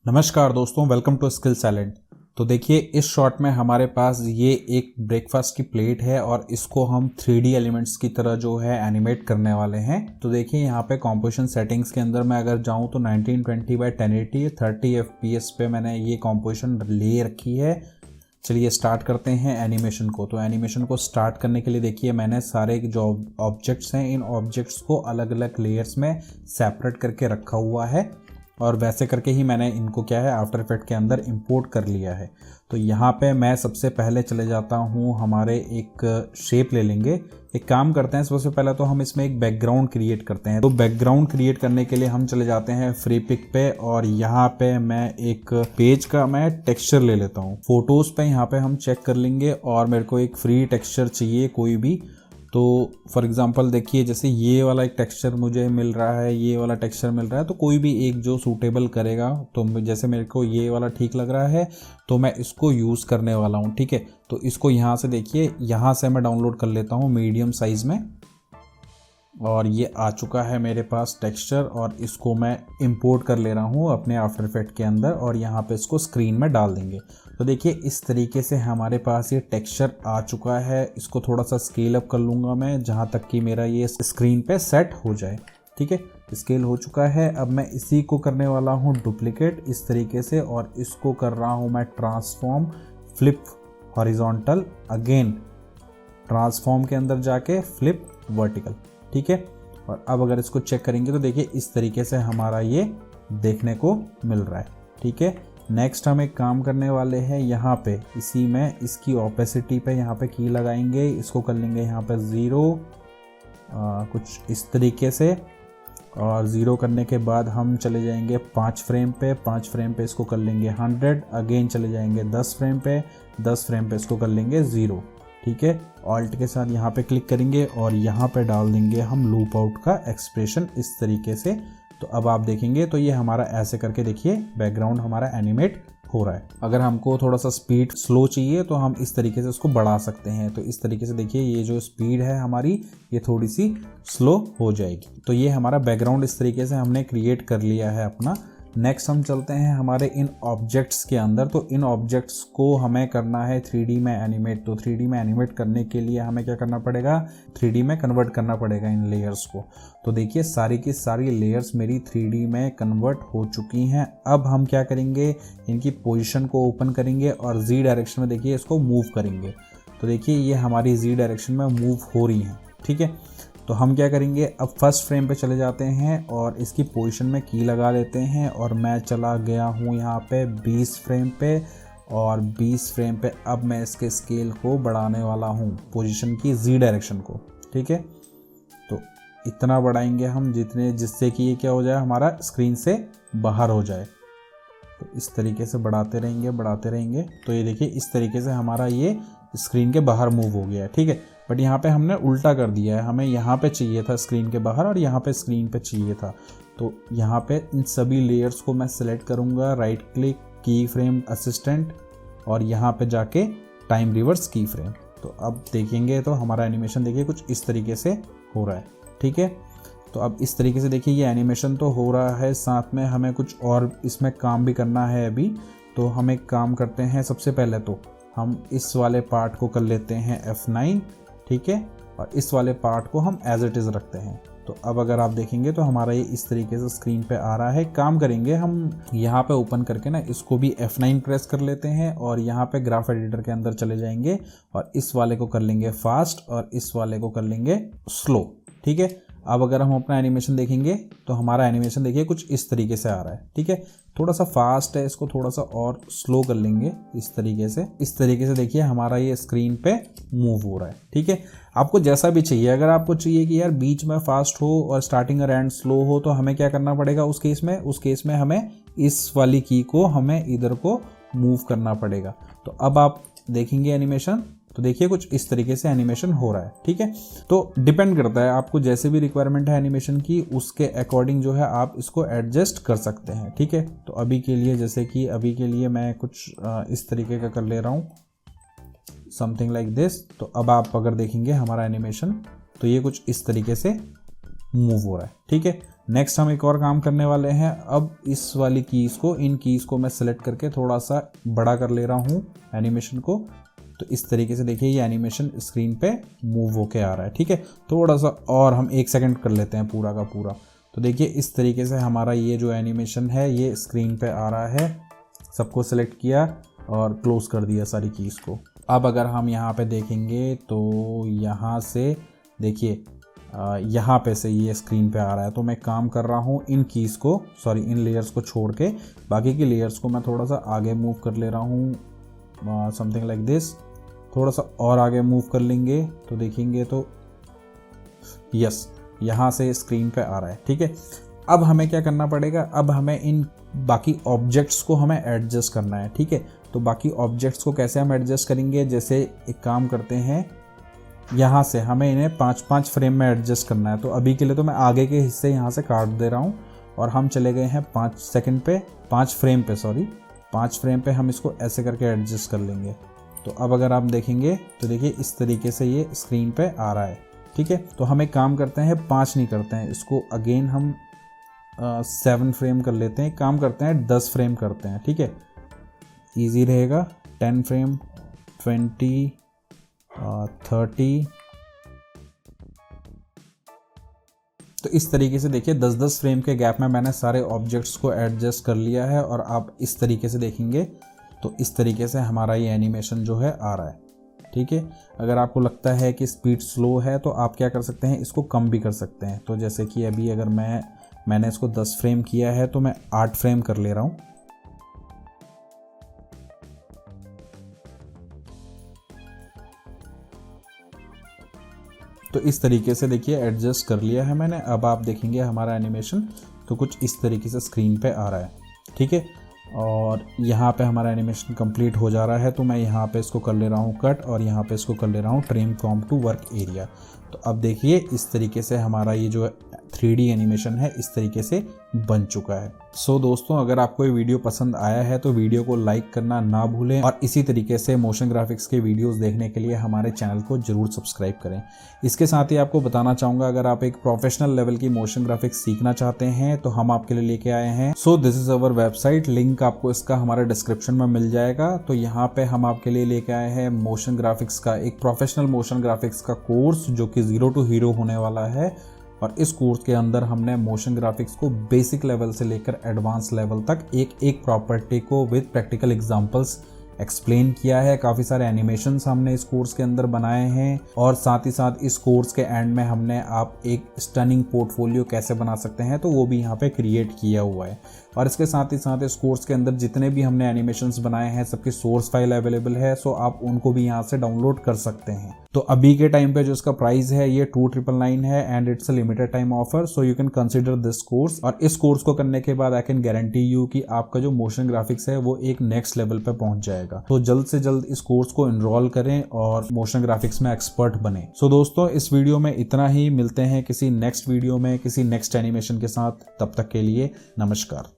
नमस्कार दोस्तों, welcome to skills island. तो देखिए, इस शॉट में हमारे पास ये एक ब्रेकफास्ट की प्लेट है और इसको हम 3D एलिमेंट्स की तरह जो है एनिमेट करने वाले हैं। तो देखिए यहाँ पे कॉम्पोजिशन सेटिंग्स के अंदर मैं अगर जाऊँ तो 1920x1080 30 FPS पे मैंने ये कॉम्पोजिशन ले रखी है। चलिए स्टार्ट करते हैं एनिमेशन को। तो एनिमेशन को स्टार्ट करने के लिए देखिए मैंने सारे जो ऑब्जेक्ट्स हैं इन ऑब्जेक्ट्स को अलग अलग लेयर्स में सेपरेट करके रखा हुआ है और वैसे करके ही मैंने इनको क्या है आफ्टर इफेक्ट के अंदर इंपोर्ट कर लिया है। तो यहाँ पे मैं सबसे पहले चले जाता हूँ, हमारे एक शेप ले लेंगे। एक काम करते हैं, सबसे पहले तो हम इसमें एक बैकग्राउंड क्रिएट करते हैं। तो बैकग्राउंड क्रिएट करने के लिए हम चले जाते हैं फ्री पिक पे और यहाँ पे मैं एक पेज का मैं टेक्सचर ले लेता हूँ। फोटोज पे यहाँ पे हम चेक कर लेंगे और मेरे को एक फ्री टेक्सचर चाहिए कोई भी। तो फॉर एग्जांपल देखिए, जैसे ये वाला एक टेक्सचर मुझे मिल रहा है, ये वाला टेक्सचर मिल रहा है, तो कोई भी एक जो सूटेबल करेगा। तो जैसे मेरे को ये वाला ठीक लग रहा है तो मैं इसको यूज़ करने वाला हूँ। ठीक है, तो इसको यहाँ से देखिए, यहाँ से मैं डाउनलोड कर लेता हूँ मीडियम साइज़ में और ये आ चुका है मेरे पास टेक्सचर और इसको मैं इंपोर्ट कर ले रहा हूँ अपने आफ्टर इफेक्ट के अंदर और यहाँ पे इसको स्क्रीन में डाल देंगे। तो देखिए इस तरीके से हमारे पास ये टेक्सचर आ चुका है। इसको थोड़ा सा स्केल अप कर लूँगा मैं जहाँ तक कि मेरा ये स्क्रीन पे सेट हो जाए। ठीक है, स्केल हो चुका है। अब मैं इसी को करने वाला हूँ डुप्लीकेट इस तरीके से और इसको कर रहा हूँ मैं transform flip horizontal, again transform के अंदर जाके फ्लिप वर्टिकल। ठीक है, और अब अगर इसको चेक करेंगे तो देखिए इस तरीके से हमारा ये देखने को मिल रहा है। ठीक है, नेक्स्ट हम एक काम करने वाले हैं, यहाँ पे इसी में इसकी ओपेसिटी पे यहाँ पे की लगाएंगे, इसको कर लेंगे यहाँ पे 0 कुछ इस तरीके से और 0 करने के बाद हम चले जाएंगे 5 फ्रेम पे, 5 फ्रेम पे इसको कर लेंगे 100, अगेन चले जाएंगे 10 फ्रेम पे, 10 फ्रेम पे इसको कर लेंगे 0। ठीक है, ऑल्ट के साथ यहाँ पे क्लिक करेंगे और यहाँ पे डाल देंगे हम लूप आउट का एक्सप्रेशन इस तरीके से। तो अब आप देखेंगे तो ये हमारा ऐसे करके देखिए बैकग्राउंड हमारा एनिमेट हो रहा है। अगर हमको थोड़ा सा स्पीड स्लो चाहिए तो हम इस तरीके से उसको बढ़ा सकते हैं। तो इस तरीके से देखिए ये जो स्पीड है हमारी ये थोड़ी सी स्लो हो जाएगी। तो ये हमारा बैकग्राउंड इस तरीके से हमने क्रिएट कर लिया है अपना। नेक्स्ट हम चलते हैं हमारे इन ऑब्जेक्ट्स के अंदर। तो इन ऑब्जेक्ट्स को हमें करना है 3D में एनिमेट। तो 3D में एनिमेट करने के लिए हमें क्या करना पड़ेगा, 3D में कन्वर्ट करना पड़ेगा इन लेयर्स को। तो देखिए सारी की सारी लेयर्स मेरी 3D में कन्वर्ट हो चुकी हैं। अब हम क्या करेंगे, इनकी पोजीशन को ओपन करेंगे और Z डायरेक्शन में देखिए इसको मूव करेंगे। तो देखिए ये हमारी Z डायरेक्शन में मूव हो रही हैं। ठीक है, तो हम क्या करेंगे, अब फर्स्ट फ्रेम पे चले जाते हैं और इसकी पोजीशन में की लगा लेते हैं और मैं चला गया हूँ यहाँ पे 20 फ्रेम पे और 20 फ्रेम पे अब मैं इसके स्केल को बढ़ाने वाला हूँ, पोजीशन की Z डायरेक्शन को। ठीक है, तो इतना बढ़ाएंगे हम जिससे कि ये क्या हो जाए, हमारा स्क्रीन से बाहर हो जाए। तो इस तरीके से बढ़ाते रहेंगे। तो ये देखिए इस तरीके से हमारा ये स्क्रीन के बाहर मूव हो गया है। ठीक है, बट यहाँ पे हमने उल्टा कर दिया है, हमें यहाँ पे चाहिए था स्क्रीन के बाहर और यहाँ पे स्क्रीन पे चाहिए था। तो यहाँ पे इन सभी लेयर्स को मैं सिलेक्ट करूँगा, राइट क्लिक, की फ्रेम असिस्टेंट और यहाँ पे जाके टाइम रिवर्स की फ्रेम। तो अब देखेंगे तो हमारा एनिमेशन देखिए कुछ इस तरीके से हो रहा है। ठीक है, तो अब इस तरीके से देखिए ये एनिमेशन तो हो रहा है, साथ में हमें कुछ और इसमें काम भी करना है अभी। तो हम एक काम करते हैं, सबसे पहले तो हम इस वाले पार्ट को कर लेते हैं F9। ठीक है, और इस वाले पार्ट को हम एज इट इज़ रखते हैं। तो अब अगर आप देखेंगे तो हमारा ये इस तरीके से स्क्रीन पे आ रहा है। काम करेंगे हम यहाँ पे ओपन करके ना इसको भी F9 प्रेस कर लेते हैं और यहाँ पे ग्राफ एडिटर के अंदर चले जाएंगे और इस वाले को कर लेंगे फास्ट और इस वाले को कर लेंगे स्लो। ठीक है, अब अगर हम अपना एनिमेशन देखेंगे तो हमारा एनिमेशन देखिए कुछ इस तरीके से आ रहा है। ठीक है, थोड़ा सा फास्ट है, इसको थोड़ा सा और स्लो कर लेंगे इस तरीके से देखिए हमारा ये स्क्रीन पे मूव हो रहा है। ठीक है, आपको जैसा भी चाहिए, अगर आपको चाहिए कि यार बीच में फास्ट हो और स्टार्टिंग और एंड स्लो हो तो हमें क्या करना पड़ेगा उस केस में हमें इस वाली की को हमें इधर को मूव करना पड़ेगा। तो अब आप देखेंगे एनिमेशन तो देखिए कुछ इस तरीके से एनिमेशन हो रहा है। ठीक है, तो डिपेंड करता है आपको जैसे भी रिक्वायरमेंट है एनिमेशन की, उसके अकॉर्डिंग जो है आप इसको एडजस्ट कर सकते हैं। ठीक है, तो अभी के लिए जैसे कि अभी के लिए मैं कुछ इस तरीके का कर ले रहा हूँ, समथिंग लाइक दिस। तो अब आप अगर देखेंगे हमारा एनिमेशन तो ये कुछ इस तरीके से मूव हो रहा है। ठीक है, नेक्स्ट हम एक और काम करने वाले हैं। अब इस वाली कीज़ को, इन कीज़ को मैं सेलेक्ट करके थोड़ा सा बड़ा कर ले रहा हूँ एनिमेशन को। तो इस तरीके से देखिए ये एनिमेशन स्क्रीन पे मूव होके आ रहा है। ठीक है, थोड़ा सा और हम 1 सेकंड कर लेते हैं पूरा का पूरा। तो देखिए इस तरीके से हमारा ये जो एनिमेशन है ये स्क्रीन पे आ रहा है। सबको सेलेक्ट किया और क्लोज कर दिया सारी कीज़ को। अब अगर हम यहाँ पे देखेंगे तो यहाँ से देखिए यहाँ पे से ये स्क्रीन पे आ रहा है। तो मैं काम कर रहा हूँ इन कीज़ को, सॉरी इन लेयर्स को छोड़ के बाकी की लेयर्स को मैं थोड़ा सा आगे मूव कर ले रहा हूँ, समथिंग लाइक दिस। थोड़ा सा और आगे मूव कर लेंगे तो देखेंगे तो यस यहाँ से स्क्रीन पे आ रहा है। ठीक है, अब हमें क्या करना पड़ेगा, अब हमें इन बाकी ऑब्जेक्ट्स को हमें एडजस्ट करना है। ठीक है, तो बाकी ऑब्जेक्ट्स को कैसे हम एडजस्ट करेंगे, जैसे एक काम करते हैं, यहाँ से हमें इन्हें 5-5 फ्रेम में एडजस्ट करना है। तो अभी के लिए तो मैं आगे के हिस्से यहाँ से काट दे रहा हूँ और हम चले गए हैं 5 फ्रेम पे हम इसको ऐसे करके एडजस्ट कर लेंगे। तो अब अगर आप देखेंगे तो देखिए इस तरीके से ये स्क्रीन पे आ रहा है। ठीक है, तो हम एक काम करते हैं, 5 नहीं करते हैं इसको, अगेन हम 7 फ्रेम कर लेते हैं। काम करते हैं 10 फ्रेम करते हैं। ठीक है, ईजी रहेगा। 10 फ्रेम, 20, 30। तो इस तरीके से देखिए 10-10 फ्रेम के गैप में मैंने सारे ऑब्जेक्ट्स को एडजस्ट कर लिया है। और आप इस तरीके से देखेंगे तो इस तरीके से हमारा ये एनिमेशन जो है आ रहा है। ठीक है, अगर आपको लगता है कि स्पीड स्लो है तो आप क्या कर सकते हैं, इसको कम भी कर सकते हैं। तो जैसे कि अभी अगर मैंने इसको 10 फ्रेम किया है तो मैं 8 फ्रेम कर ले रहा हूँ। तो इस तरीके से देखिए एडजस्ट कर लिया है मैंने। अब आप देखेंगे हमारा एनिमेशन तो कुछ इस तरीके से स्क्रीन पे आ रहा है। ठीक है, और यहाँ पे हमारा एनिमेशन कंप्लीट हो जा रहा है। तो मैं यहाँ पे इसको कर ले रहा हूँ कट और यहाँ पे इसको कर ले रहा हूँ trim from to work area. तो अब देखिए इस तरीके से हमारा ये जो 3D एनिमेशन है इस तरीके से बन चुका है। सो दोस्तों, अगर आपको ये वीडियो पसंद आया है तो वीडियो को लाइक करना ना भूलें और इसी तरीके से मोशन ग्राफिक्स के वीडियोस देखने के लिए हमारे चैनल को जरूर सब्सक्राइब करें। इसके साथ ही आपको बताना चाहूँगा, अगर आप एक प्रोफेशनल लेवल की मोशन ग्राफिक्स सीखना चाहते हैं तो हम आपके लिए लेके आए हैं so this is our website. Link आपको इसका हमारे डिस्क्रिप्शन में मिल जाएगा। तो यहाँ पे हम आपके लिए लेके आए हैं मोशन ग्राफिक्स का एक प्रोफेशनल मोशन ग्राफिक्स का कोर्स जो कि 0 to हीरो होने वाला है। और इस कोर्स के अंदर हमने मोशन ग्राफिक्स को बेसिक लेवल से लेकर एडवांस लेवल तक एक प्रॉपर्टी को विद प्रैक्टिकल एग्जांपल्स एक्सप्लेन किया है। काफ़ी सारे एनिमेशंस हमने इस कोर्स के अंदर बनाए हैं और साथ ही साथ इस कोर्स के एंड में हमने आप एक स्टनिंग पोर्टफोलियो कैसे बना सकते हैं तो वो भी यहाँ पे क्रिएट किया हुआ है। और इसके साथ ही साथ इस कोर्स के अंदर जितने भी हमने एनिमेशंस बनाए हैं सबकी सोर्स फाइल अवेलेबल है। सो आप उनको भी यहाँ से डाउनलोड कर सकते हैं। तो अभी के टाइम पे जो इसका प्राइस है ये 2999 है and it's a limited time offer. So you can consider this course. और इस कोर्स को करने के बाद आई कैन गारंटी यू कि आपका जो मोशन ग्राफिक्स है वो एक नेक्स्ट लेवल पे पहुंच जाएगा। तो जल्द से जल्द इस कोर्स को एनरोल करें और मोशन ग्राफिक्स में एक्सपर्ट बने। सो दोस्तों, इस वीडियो में इतना ही। मिलते हैं किसी नेक्स्ट वीडियो में किसी नेक्स्ट एनिमेशन के साथ। तब तक के लिए नमस्कार।